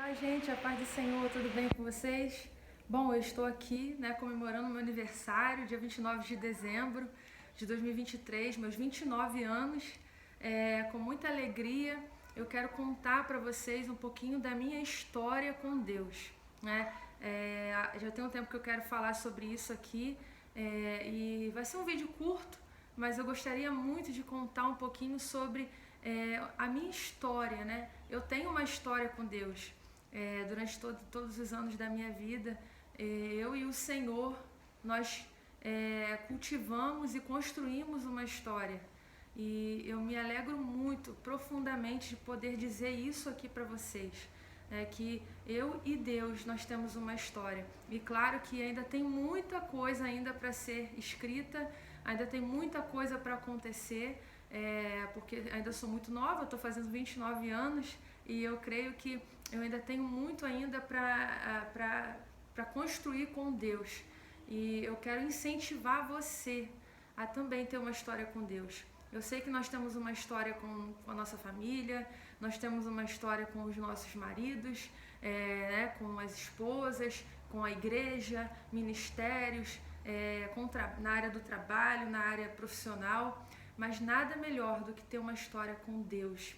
Olá, gente, a paz do Senhor, tudo bem com vocês? Bom, eu estou aqui, comemorando meu aniversário, dia 29 de dezembro de 2023, meus 29 anos. Com muita alegria, eu quero contar para vocês um pouquinho da minha história com Deus, né? Já tem um tempo que eu quero falar sobre isso aqui, e vai ser um vídeo curto, mas eu gostaria muito de contar um pouquinho sobre a minha história, né? Eu tenho uma história com Deus. Durante todos os anos da minha vida, eu e o Senhor, nós cultivamos e construímos uma história. E eu me alegro muito, profundamente, de poder dizer isso aqui para vocês. Que eu e Deus, nós temos uma história. E claro que ainda tem muita coisa ainda para ser escrita, ainda tem muita coisa para acontecer, porque ainda sou muito nova, estou fazendo 29 anos e eu creio que eu ainda tenho muito ainda para construir com Deus. E eu quero incentivar você a também ter uma história com Deus. Eu sei que nós temos uma história com a nossa família, nós temos uma história com os nossos maridos, com as esposas, com a igreja, ministérios, na área do trabalho, na área profissional, mas nada melhor do que ter uma história com Deus.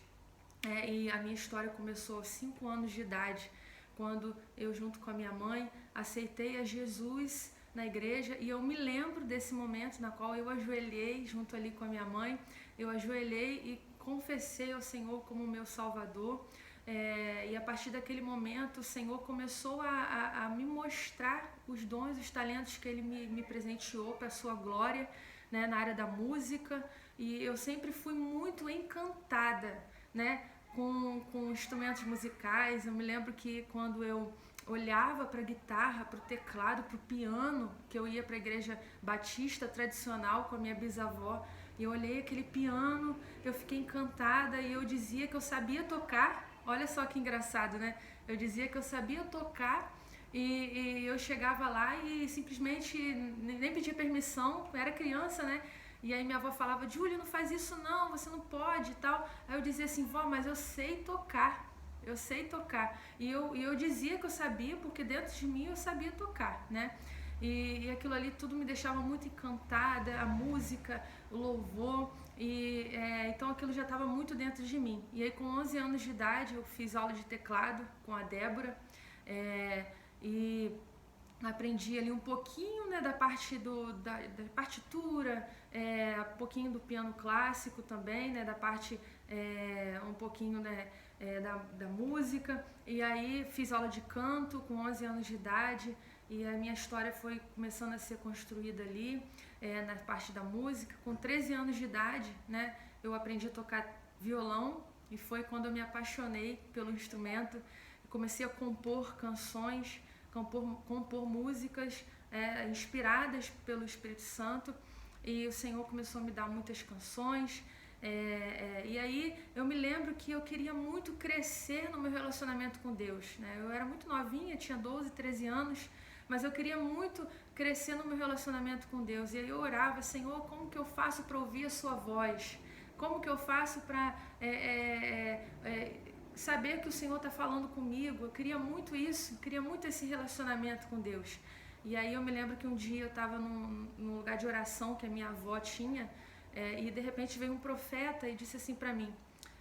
E a minha história começou aos 5 anos de idade, quando eu, junto com a minha mãe, aceitei a Jesus na igreja. E eu me lembro desse momento na qual eu ajoelhei junto ali com a minha mãe, eu ajoelhei e confessei ao Senhor como meu Salvador. E a partir daquele momento o Senhor começou a me mostrar os dons, os talentos que Ele me presenteou para a sua glória, né, na área da música. E eu sempre fui muito encantada, né, com instrumentos musicais. Eu me lembro que quando eu olhava para a guitarra, para o teclado, para o piano, que eu ia para a igreja batista tradicional com a minha bisavó, e eu olhei aquele piano, eu fiquei encantada e eu dizia que eu sabia tocar. Olha só que engraçado, né? Eu dizia que eu sabia tocar e eu chegava lá e simplesmente nem pedia permissão, eu era criança, né? E aí minha avó falava: Júlia, não faz isso não, você não pode e tal. Aí eu dizia assim: vó, mas eu sei tocar. Eu sei tocar. E eu dizia que eu sabia, porque dentro de mim eu sabia tocar, né? E aquilo ali tudo me deixava muito encantada, a música, o louvor. Então aquilo já estava muito dentro de mim. E aí com 11 anos de idade eu fiz aula de teclado com a Débora. E aprendi ali um pouquinho, né, da parte da partitura, um pouquinho do piano clássico também, né, da parte um pouquinho, né, da música. E aí fiz aula de canto com 11 anos de idade e a minha história foi começando a ser construída ali, na parte da música. Com 13 anos de idade, né, eu aprendi a tocar violão e foi quando eu me apaixonei pelo instrumento e comecei a compor canções, compor músicas inspiradas pelo Espírito Santo. E o Senhor começou a me dar muitas canções. E aí eu me lembro que eu queria muito crescer no meu relacionamento com Deus, né? Eu era muito novinha, tinha 12, 13 anos, mas eu queria muito crescer no meu relacionamento com Deus. E aí eu orava: Senhor, como que eu faço para ouvir a sua voz? Como que eu faço para saber que o Senhor está falando comigo? Eu queria muito isso, queria muito esse relacionamento com Deus. E aí eu me lembro que um dia eu estava num lugar de oração que a minha avó tinha, e de repente veio um profeta e disse assim para mim: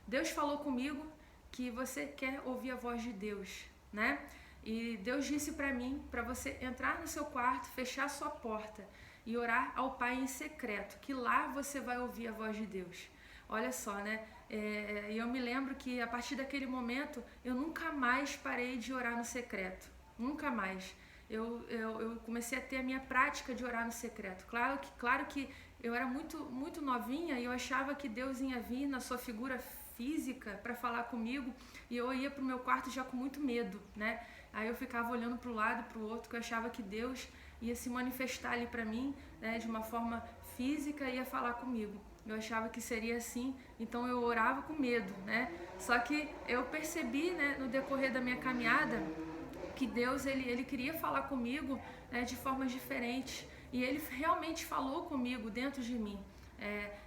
Deus falou comigo que você quer ouvir a voz de Deus, né? E Deus disse para mim, para você entrar no seu quarto, fechar sua porta e orar ao Pai em secreto, que lá você vai ouvir a voz de Deus. Olha só, né? E eu me lembro que a partir daquele momento eu nunca mais parei de orar no secreto, nunca mais. Eu comecei a ter a minha prática de orar no secreto. Claro que eu era muito novinha e eu achava que Deus ia vir na sua figura física para falar comigo, e eu ia pro meu quarto já com muito medo, né? Aí eu ficava olhando para o lado, para o outro, que eu achava que Deus ia se manifestar ali para mim, né, de uma forma física, e ia falar comigo. Eu achava que seria assim, então eu orava com medo, né? Só que eu percebi, né, no decorrer da minha caminhada, que Deus ele queria falar comigo, né, de formas diferentes, e Ele realmente falou comigo dentro de mim.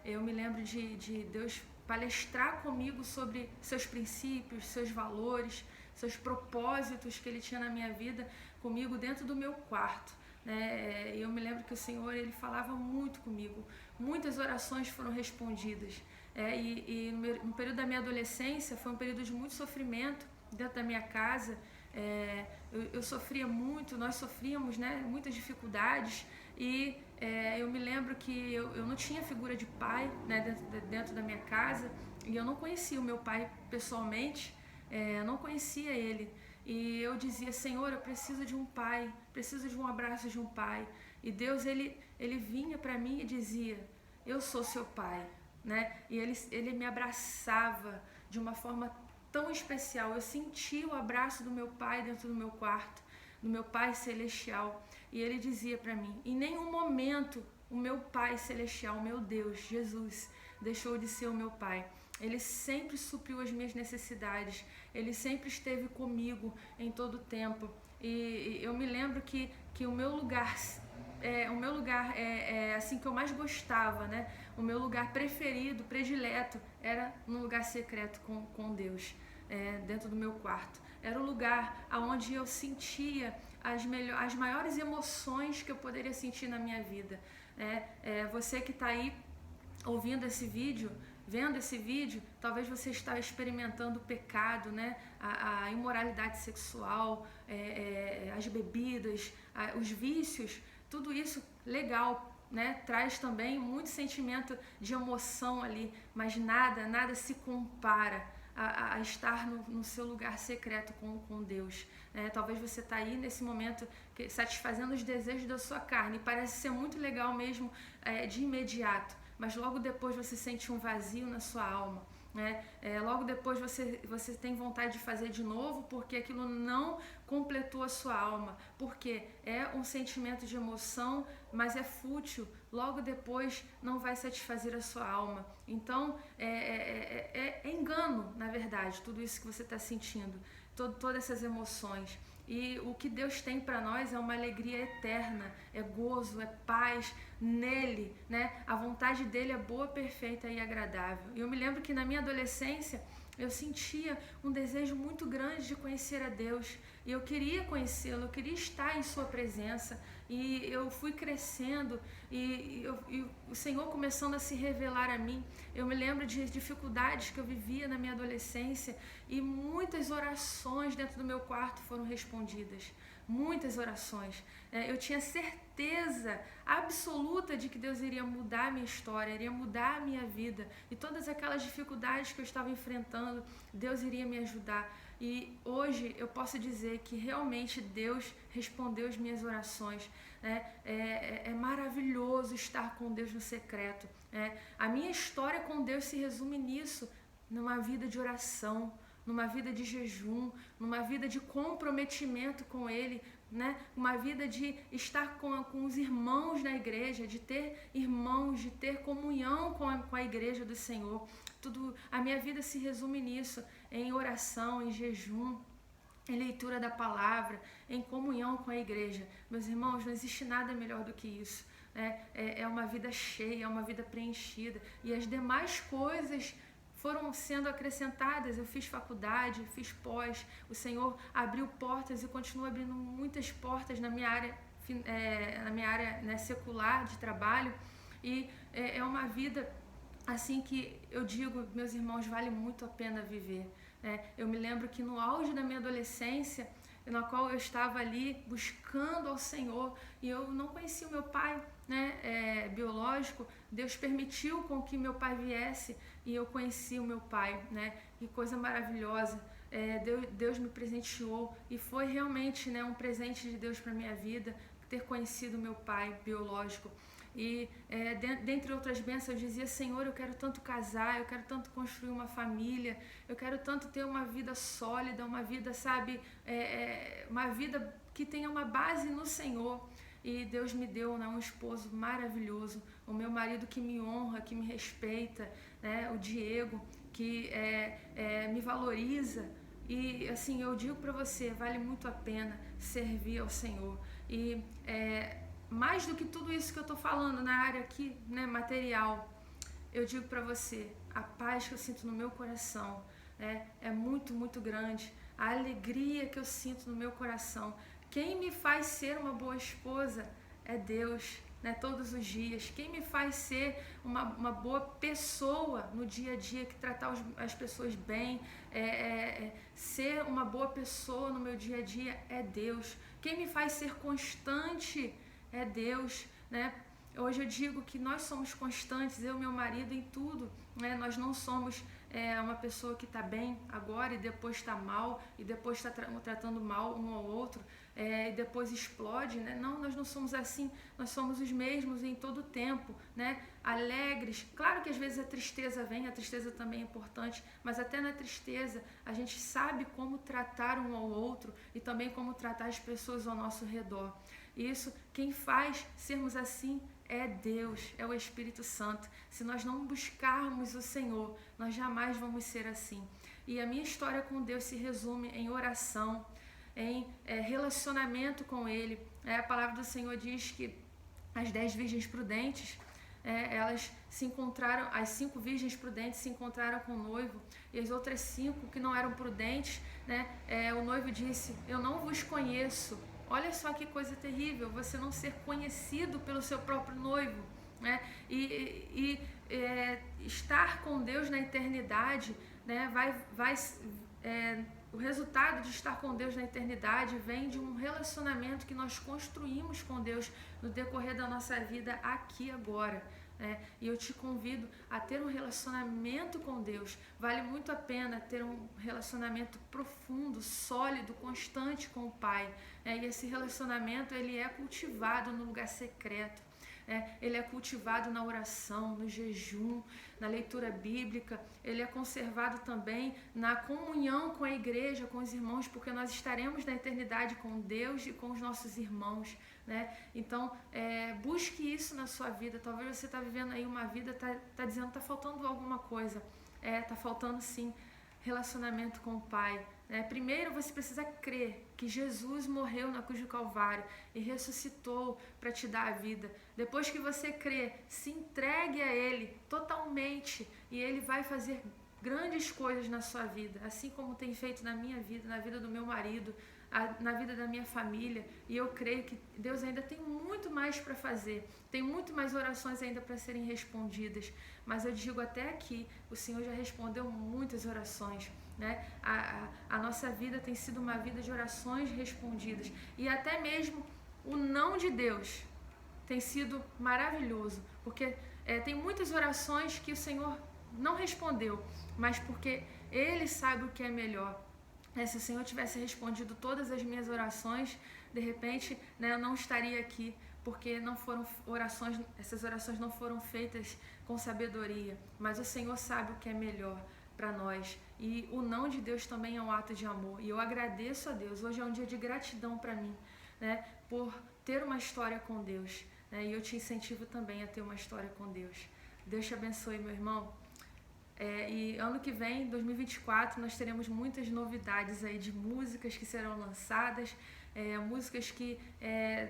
Eu me lembro de Deus palestrar comigo sobre seus princípios, seus valores, seus propósitos que Ele tinha na minha vida comigo dentro do meu quarto. Eu me lembro que o Senhor, Ele falava muito comigo, muitas orações foram respondidas. No período da minha adolescência foi um período de muito sofrimento dentro da minha casa. Eu sofria muito, nós sofríamos, né, muitas dificuldades, e eu me lembro que eu não tinha figura de pai, né, dentro da minha casa, e eu não conhecia o meu pai pessoalmente, eu não conhecia ele. E eu dizia: Senhor, eu preciso de um pai, preciso de um abraço de um pai. E Deus, ele vinha para mim e dizia: eu sou seu pai, né? E ele me abraçava de uma forma tão especial. Eu senti o abraço do meu pai dentro do meu quarto, do meu pai celestial. E ele dizia para mim: em nenhum momento o meu pai celestial, o meu Deus, Jesus, deixou de ser o meu pai. Ele sempre supriu as minhas necessidades, ele sempre esteve comigo em todo o tempo. E eu me lembro que o meu lugar, assim, que eu mais gostava, né? O meu lugar preferido, predileto, era no lugar secreto com Deus, dentro do meu quarto. Era o lugar onde eu sentia as maiores emoções que eu poderia sentir na minha vida. Você que está aí ouvindo esse vídeo, vendo esse vídeo, talvez você está experimentando o pecado, né? A imoralidade sexual, as bebidas, os vícios, tudo isso legal, né? Traz também muito sentimento de emoção ali, mas nada se compara a estar no seu lugar secreto com Deus. Talvez você está aí nesse momento satisfazendo os desejos da sua carne, e parece ser muito legal mesmo de imediato, mas logo depois você sente um vazio na sua alma, né? Logo depois você tem vontade de fazer de novo, porque aquilo não completou a sua alma, porque é um sentimento de emoção, mas é fútil, logo depois não vai satisfazer a sua alma. Então é engano, na verdade, tudo isso que você está sentindo, todas essas emoções. E o que Deus tem para nós é uma alegria eterna, é gozo, é paz nele, né? A vontade dele é boa, perfeita e agradável. E eu me lembro que na minha adolescência eu sentia um desejo muito grande de conhecer a Deus, e eu queria conhecê-lo, eu queria estar em sua presença, e eu fui crescendo, e o Senhor começando a se revelar a mim. Eu me lembro de dificuldades que eu vivia na minha adolescência, e muitas orações dentro do meu quarto foram respondidas, muitas orações. Eu tinha certeza absoluta de que Deus iria mudar a minha história, iria mudar a minha vida, e todas aquelas dificuldades que eu estava enfrentando, Deus iria me ajudar. E hoje eu posso dizer que realmente Deus respondeu as minhas orações. É maravilhoso estar com Deus no secreto. A minha história com Deus se resume nisso, numa vida de oração, numa vida de jejum, numa vida de comprometimento com Ele, né? Uma vida de estar com os irmãos na igreja, de ter irmãos, de ter comunhão com a igreja do Senhor. A minha vida se resume nisso, em oração, em jejum, em leitura da palavra, em comunhão com a igreja. Meus irmãos, não existe nada melhor do que isso. É uma vida cheia, é uma vida preenchida, e as demais coisas foram sendo acrescentadas. Eu fiz faculdade, fiz pós, o Senhor abriu portas e continua abrindo muitas portas na minha área, né, secular de trabalho, e é uma vida assim que eu digo, meus irmãos, vale muito a pena viver. Eu me lembro que no auge da minha adolescência, na qual eu estava ali buscando ao Senhor, e eu não conhecia o meu pai, né, biológico. Deus permitiu com que meu pai viesse, e eu conheci o meu pai, né? Que coisa maravilhosa. Deus me presenteou, e foi realmente, né, um presente de Deus para minha vida ter conhecido meu pai biológico. E dentre outras bênçãos, eu dizia: Senhor, eu quero tanto casar, eu quero tanto construir uma família, eu quero tanto ter uma vida sólida, uma vida, sabe, uma vida que tenha uma base no Senhor. E Deus me deu, né, um esposo maravilhoso, o meu marido que me honra, que me respeita, né, o Diego, que me valoriza. E assim, eu digo para você, vale muito a pena servir ao Senhor. E mais do que tudo isso que eu estou falando na área aqui, né, material, eu digo para você, a paz que eu sinto no meu coração é muito, muito grande. a alegria que eu sinto no meu coração. Quem me faz ser uma boa esposa é Deus, né? Todos os dias. Quem me faz ser uma boa pessoa no dia a dia, que tratar as pessoas bem, ser uma boa pessoa no meu dia a dia é Deus. Quem me faz ser constante é Deus, né? Hoje eu digo que nós somos constantes, eu e meu marido, em tudo, né? Nós não somos uma pessoa que está bem agora e depois está mal, e depois está tratando mal um ao outro, e depois explode, né? Não, nós não somos assim, nós somos os mesmos em todo o tempo, né? Alegres. Claro que às vezes a tristeza vem, a tristeza também é importante, mas até na tristeza a gente sabe como tratar um ao outro e também como tratar as pessoas ao nosso redor. Isso, quem faz sermos assim é Deus, é o Espírito Santo. Se nós não buscarmos o Senhor, nós jamais vamos ser assim. E a minha história com Deus se resume em oração, em relacionamento com Ele. A palavra do Senhor diz que as 10 virgens prudentes, elas se encontraram, as 5 virgens prudentes se encontraram com o noivo, e as outras 5 que não eram prudentes, né, o noivo disse: eu não vos conheço. Olha só que coisa terrível, você não ser conhecido pelo seu próprio noivo, né? Estar com Deus na eternidade, né? O resultado de estar com Deus na eternidade vem de um relacionamento que nós construímos com Deus no decorrer da nossa vida aqui agora. E eu te convido a ter um relacionamento com Deus. Vale muito a pena ter um relacionamento profundo, sólido, constante com o Pai. E esse relacionamento, ele é cultivado no lugar secreto. Ele é cultivado na oração, no jejum, na leitura bíblica. Ele é conservado também na comunhão com a igreja, com os irmãos, porque nós estaremos na eternidade com Deus e com os nossos irmãos, né? Então, busque isso na sua vida. Talvez você está vivendo aí uma vida, tá dizendo que está faltando alguma coisa. Está faltando sim relacionamento com o Pai. Primeiro você precisa crer que Jesus morreu na cruz do Calvário e ressuscitou para te dar a vida. Depois que você crê, se entregue a Ele totalmente, e Ele vai fazer grandes coisas na sua vida, assim como tem feito na minha vida, na vida do meu marido, na vida da minha família. E eu creio que Deus ainda tem muito mais para fazer, tem muito mais orações ainda para serem respondidas. Mas eu digo, até aqui o Senhor já respondeu muitas orações, né? A nossa vida tem sido uma vida de orações respondidas, e até mesmo o não de Deus tem sido maravilhoso, porque tem muitas orações que o Senhor não respondeu, mas porque Ele sabe o que é melhor. Se o Senhor tivesse respondido todas as minhas orações, de repente, né, eu não estaria aqui, porque não foram orações, essas orações não foram feitas com sabedoria, mas o Senhor sabe o que é melhor para nós. E o não de Deus também é um ato de amor, e eu agradeço a Deus. Hoje é um dia de gratidão para mim, né, por ter uma história com Deus, né, e eu te incentivo também a ter uma história com Deus. Deus te abençoe, meu irmão. E ano que vem, 2024, nós teremos muitas novidades aí de músicas que serão lançadas, músicas que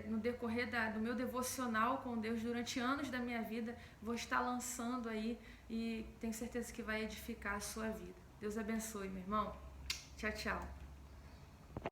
no decorrer do meu devocional com Deus durante anos da minha vida, vou estar lançando aí, e tenho certeza que vai edificar a sua vida. Deus abençoe, meu irmão. Tchau, tchau.